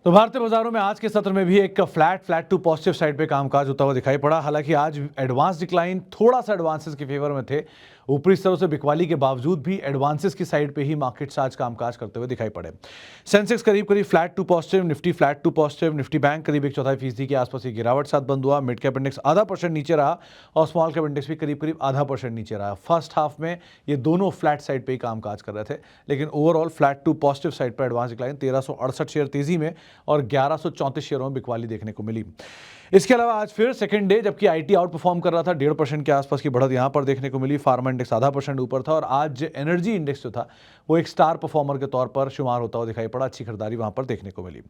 तो भारतीय बाजारों में आज के सत्र में भी एक फ्लैट टू पॉजिटिव साइड पे कामकाज होता हुआ दिखाई पड़ा। हालांकि आज एडवांस डिक्लाइन थोड़ा सा एडवांसेस के फेवर में थे। ऊपरी स्तरों से बिकवाली के बावजूद भी एडवांसेस की साइड पे ही मार्केट्स आज कामकाज करते हुए दिखाई पड़े। सेंसेक्स करीब करीब flat to positive, Nifty flat to positive, Nifty bank करीब 1/4% के आसपास की गिरावट साथ बंद हुआ। मिड कैप इंडेक्स ½ % नीचे रहा और स्मॉल कैप इंडेक्स भी करीब करीब ½ % नीचे रहा। फर्स्ट हाफ में ये दोनों फ्लैट साइड पे ही कामकाज कर रहे थे, लेकिन overall flat to positive side पर एडवांस डिक्लाइन 1368 शेयर तेजी में और 1134 शेयरों में बिकवाली देखने को मिली। इसके अलावा आज फिर सेकंड डे जबकि आईटी आउट परफॉर्म कर रहा था, 1.5% के आसपास की बढ़त यहां पर देखने को मिली। फार्मा इंडेक्स ½ % ऊपर था और आज एनर्जी इंडेक्स जो था वो एक स्टार परफॉर्मर के तौर पर शुमार होता हुआ दिखाई पड़ा। अच्छी खरीदारी वहां पर देखने को मिली।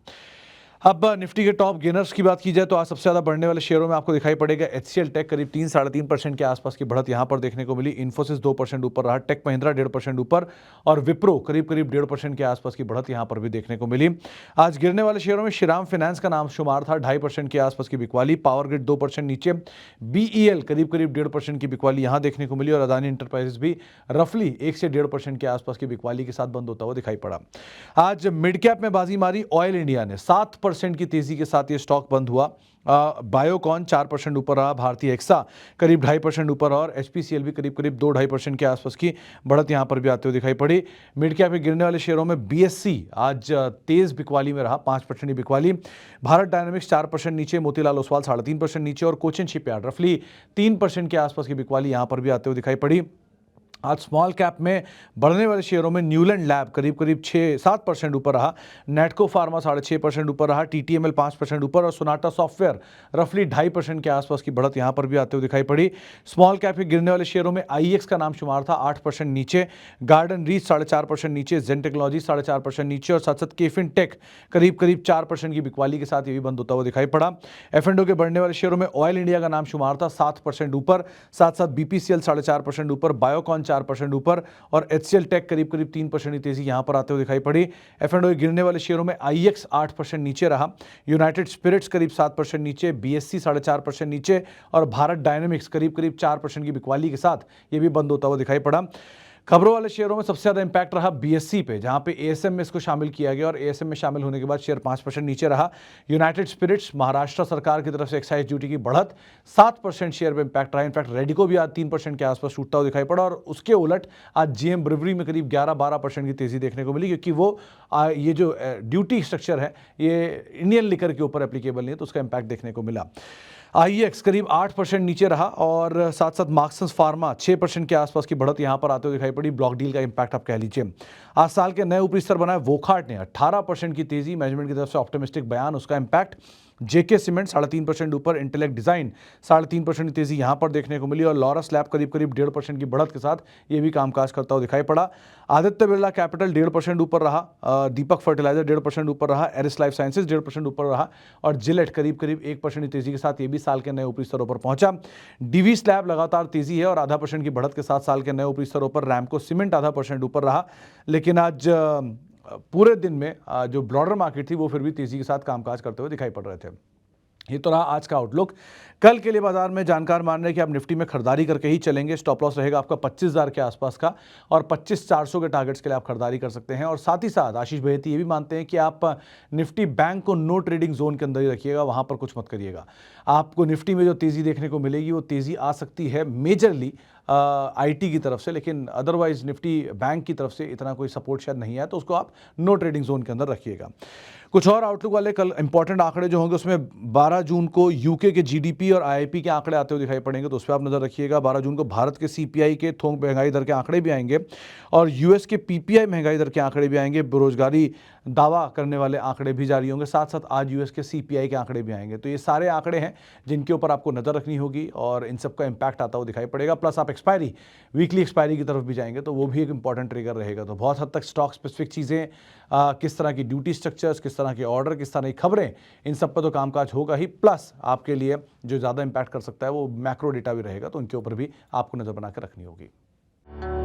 अब निफ्टी के टॉप गेनर्स की बात की जाए तो आज सबसे ज्यादा बढ़ने वाले शेयरों में आपको दिखाई पड़ेगा एचसीएल टेक करीब 3-3.5% के आसपास की बढ़त यहां पर देखने को मिली। इन्फोसिस 2% ऊपर रहा, टेक महिंद्रा 1.5% ऊपर और विप्रो करीब करीब 1.5% के आसपास की बढ़त यहां पर भी देखने को मिली। आज गिरने वाले शेयरों में श्रीराम फाइनेंस का नाम शुमार था, 2.5% के आसपास की बिकवाली। पावर ग्रिड 2% नीचे, बीईएल करीब करीब 1.5% की बिकवाली यहां देखने को मिली और अदानी इंटरप्राइजेस भी रफली 1 से 1.5% के आसपास की बिकवाली के साथ बंद होता हुआ दिखाई पड़ा। आज मिड कैप में बाजी मारी ऑयल इंडिया ने, 7% की तेजी के साथ ये स्टॉक बंद हुआ। बायोकॉन 4% ऊपर रहा, भारतीय एक्सा करीब 2.5% ऊपर और एचपीसीएल भी करीब करीब 2-2.5% के आसपास की बढ़त यहां पर भी आते हुए दिखाई पड़ी। मिड कैप में गिरने वाले शेयरों में बीएससी आज तेज बिकवाली में रहा, 5% की बिकवाली। भारत डायनामिक्स 4% नीचे, मोतीलाल ओसवाल 3.5% नीचे और कोचिन शिपयार्ड रफली 3% के आसपास की बिकवाली यहां पर भी आते हुए दिखाई पड़ी। आज स्मॉल कैप में बढ़ने वाले शेयरों में न्यूलैंड लैब करीब करीब 6-7% ऊपर रहा, नेटको फार्मा 6.5% ऊपर रहा, टीटीएमएल 5% ऊपर और सोनाटा सॉफ्टवेयर रफली 2.5% के आसपास की बढ़त यहां पर भी आते हुए दिखाई पड़ी। स्मॉल कैप के गिरने वाले शेयरों में आईएक्स का नाम शुमार था, 8% नीचे, गार्डन रीच 4.5% नीचे, जेन टेक्नोलॉजी 4.5% नीचे और साथ साथ केफिन टेक करीब करीब 4% की बिकवाली के साथ ये भी बंद होता हुआ दिखाई पड़ा। एफ&ओ के बढ़ने वाले शेयरों में ऑयल इंडिया का नाम शुमार था, 7% ऊपर, साथ साथ बीपीसीएल 4.5% ऊपर, बायोकॉन 4% ऊपर और एचसीएल टेक करीब करीब 3% की तेजी यहां पर आते हुए दिखाई पड़ी। एफ&ओ गिरने वाले शेयरों में आईएक्स 8% नीचे रहा, यूनाइटेड स्पिरिट्स करीब 7% नीचे, बीएससी 4.5% नीचे और भारत डायनेमिक्स करीब करीब 4% की बिकवाली के साथ ये भी बंद होता हुआ दिखाई पड़ा। खबरों वाले शेयरों में सबसे ज्यादा इंपैक्ट रहा बीएससी पे, जहां पे एएसएम में इसको शामिल किया गया और एएसएम में शामिल होने के बाद शेयर 5% नीचे रहा। यूनाइटेड स्पिरिट्स, महाराष्ट्र सरकार की तरफ से एक्साइज ड्यूटी की बढ़त, 7% शेयर पे इंपैक्ट रहा। इनफैक्ट रेडिको भी आज 3% के आसपास टूटता हुआ दिखाई पड़ा और उसके उलट आज जीएम ब्रिवरी में करीब 11-12% की तेजी देखने को मिली, क्योंकि वो ये जो ड्यूटी स्ट्रक्चर है ये इंडियन लिकर के ऊपर एप्लीकेबल नहीं है, तो उसका इंपैक्ट देखने को मिला। आईएक्स करीब 8% नीचे रहा और साथ साथ मार्क्संस फार्मा 6% के आसपास की बढ़त यहां पर आते हुए दिखाई पड़ी। ब्लॉक डील का इंपैक्ट आप कह लीजिए। आज साल के नए ऊपरी स्तर बनाए वोखार्ट ने, 18% की तेजी, मैनेजमेंट की तरफ से ऑप्टिमिस्टिक बयान, उसका इंपैक्ट। जेके सीमेंट 3.5% ऊपर, इंटेलेक्ट डिजाइन 3.5% की तेजी यहां पर देखने को मिली और लॉरस लैब करीब करीब 1.5% की बढ़त के साथ ये भी कामकाज करता हुआ दिखाई पड़ा। आदित्य बिरला कैपिटल 1.5% ऊपर रहा, दीपक फर्टिलाइजर 1.5% ऊपर रहा, एरिस लाइफ साइंसेज 1.5% ऊपर रहा और जिलेट करीब करीब 1% की तेजी के साथ ये भी साल के नए ऊपरी स्तरों पर पहुंचा। डीवी स्लैब लगातार तेजी है और ½ % की बढ़त के साथ साल के नए ऊपरी स्तरों पर। रैमको सीमेंट ½ % ऊपर रहा, लेकिन आज पूरे दिन में जो ब्रॉडर मार्केट थी वो फिर भी तेजी के साथ कामकाज करते हुए दिखाई पड़ रहे थे। ये तो रहा आज का आउटलुक। कल के लिए बाजार में जानकार मान रहे हैं कि आप निफ्टी में खरीदारी करके ही चलेंगे। स्टॉप लॉस रहेगा आपका 25,000 के आसपास का और 25,400 के टारगेट्स के लिए आप खरीदारी कर सकते हैं। और साथ ही साथ आशीष भैया ये भी मानते हैं कि आप निफ्टी बैंक को नो ट्रेडिंग जोन के अंदर ही रखिएगा, वहां पर कुछ मत करिएगा। आपको निफ्टी में जो तेजी देखने को मिलेगी वो तेजी आ सकती है मेजरली आईटी की तरफ से, लेकिन अदरवाइज निफ्टी बैंक की तरफ से इतना कोई सपोर्ट शायद नहीं है, तो उसको आप नो ट्रेडिंग जोन के अंदर रखिएगा। कुछ और आउटलुक वाले कल इंपॉर्टेंट आंकड़े जो होंगे उसमें 12 जून को यूके के जीडीपी और आईआईपी के आंकड़े आते हुए दिखाई पड़ेंगे, तो उस पर आप नजर रखिएगा। 12 जून को भारत के सीपीआई के थोक महंगाई दर के आंकड़े भी आएंगे और यूएस के पीपीआई महंगाई दर के आंकड़े भी आएंगे। बेरोजगारी दावा करने वाले आंकड़े भी जारी होंगे, साथ साथ आज यूएस के सीपीआई के आंकड़े भी आएंगे। तो ये सारे आंकड़े हैं जिनके ऊपर आपको नजर रखनी होगी और इन सब का इंपैक्ट आता हुआ दिखाई पड़ेगा। प्लस आप एक्सपायरी, वीकली एक्सपायरी की तरफ भी जाएंगे, तो वो भी एक इंपॉर्टेंट ट्रिगर रहेगा। तो बहुत हद तक स्टॉक स्पेसिफिक चीज़ें, किस तरह की ड्यूटी स्ट्रक्चर्स, किस तरह के ऑर्डर, किस तरह की खबरें, इन सब पर तो कामकाज होगा ही। प्लस आपके लिए जो ज़्यादा इंपैक्ट कर सकता है वो मैक्रो डेटा भी रहेगा, तो उनके ऊपर भी आपको नज़र बना के रखनी होगी।